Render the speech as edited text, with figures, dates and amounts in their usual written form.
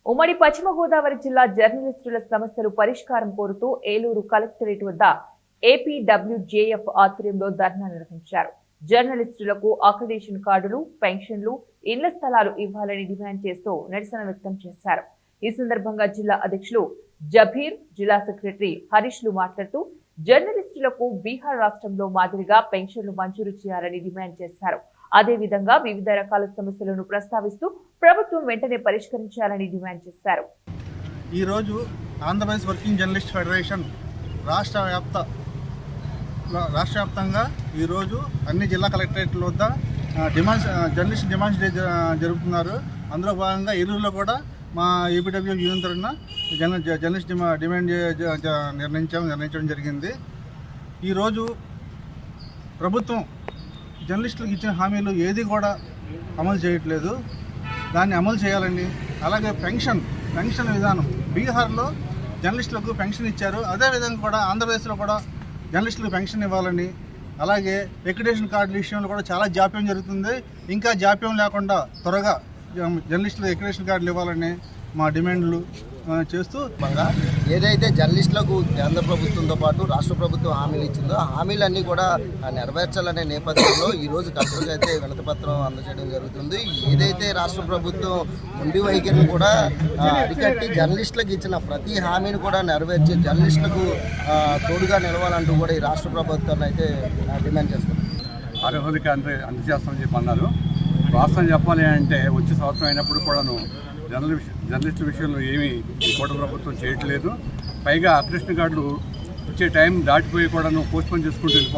ఉమ్మడి పశ్చిమ గోదావరి జిల్లా జర్నలిస్టుల సమస్యలు పరిష్కారం కోరుతూ ఏలూరు కలెక్టరేట్ వద్ద ఏపీడబ్ల్యూజేఎఫ్ ఆధ్వర్యంలో ధర్నా నిర్వహించారు. జర్నలిస్టులకు అక్రిడిటేషన్ కార్డులు, పెన్షన్లు, ఇళ్ల స్థలాలు ఇవ్వాలని డిమాండ్ చేస్తూ నిరసన వ్యక్తం చేశారు. ఈ సందర్భంగా జిల్లా అధ్యక్షులు జబీర్, జిల్లా సెక్రటరీ హరీష్లు మాట్లాడుతూ జర్నలిస్టులకు బీహార్ రాష్ట్రంలో మాదిరిగా పెన్షన్లు మంజూరు చేయాలని డిమాండ్ చేశారు. అదేవిధంగా వివిధ రకాల సమస్యలను ప్రస్తావిస్తూ ప్రభుత్వం వెంటనే పరిష్కరించాలని డిమాండ్ చేశారు. ఈరోజు ఆంధ్రప్రదేశ్ వర్కింగ్ జర్నలిస్ట్ ఫెడరేషన్ రాష్ట్ర వ్యాప్తంగా ఈరోజు అన్ని జిల్లా కలెక్టరేట్ల వద్ద జర్నలిస్ట్ డిమాండ్స్ డే జరుపుతున్నారు. అందులో భాగంగా ఏలూరులో కూడా మా ఏపీడబ్ల్యూ యూనియన్ తరఫున జర్నలిస్ట్ డిమాండ్ నిర్ణయించడం జరిగింది. ఈరోజు ప్రభుత్వం జర్నలిస్టులకు ఇచ్చిన హామీలు ఏది కూడా అమలు చేయట్లేదు. దాన్ని అమలు చేయాలని, అలాగే పెన్షన్ విధానం బీహార్లో జర్నలిస్టులకు పెన్షన్ ఇచ్చారు. అదేవిధంగా కూడా ఆంధ్రప్రదేశ్లో కూడా జర్నలిస్టులకు పెన్షన్ ఇవ్వాలని, అలాగే అక్రిడిటేషన్ కార్డుల విషయంలో కూడా చాలా జాప్యం జరుగుతుంది. ఇంకా జాప్యం లేకుండా త్వరగా జర్నలిస్టులకు అక్రిడిటేషన్ కార్డులు ఇవ్వాలని మా డిమాండ్లు చేస్తూ ఏదైతే జర్నలిస్టులకు కేంద్ర ప్రభుత్వంతో పాటు రాష్ట్ర ప్రభుత్వం హామీలు ఇచ్చిందో హమీలన్నీ కూడా నెరవేర్చాలనే నేపథ్యంలో ఈరోజు కలెక్టర్కి అయితే వినతిపత్రం అందజేయడం జరుగుతుంది. ఏదైతే రాష్ట్ర ప్రభుత్వం మొండి వైఖరిని కూడా అరికట్టి జర్నలిస్టులకు ఇచ్చిన ప్రతి హామీని కూడా నెరవేర్చి జర్నలిస్టులకు తోడుగా నిలవాలంటూ కూడా ఈ రాష్ట్ర ప్రభుత్వాన్ని అయితే డిమాండ్ చేస్తుంది. అర్హులకి అందజేస్తామని చెప్పి అన్నారు. వాస్తవం చెప్పాలి అంటే వచ్చే సంవత్సరం అయినప్పుడు కూడాను జర్నలిస్టుల విషయంలో ఏమీ కూటమి ప్రభుత్వం చేయట్లేదు. పైగా అక్రిడిటేషన్ కార్డులు వచ్చే టైం దాటిపోయి కూడాను పోస్ట్పోన్ చేసుకుంటూ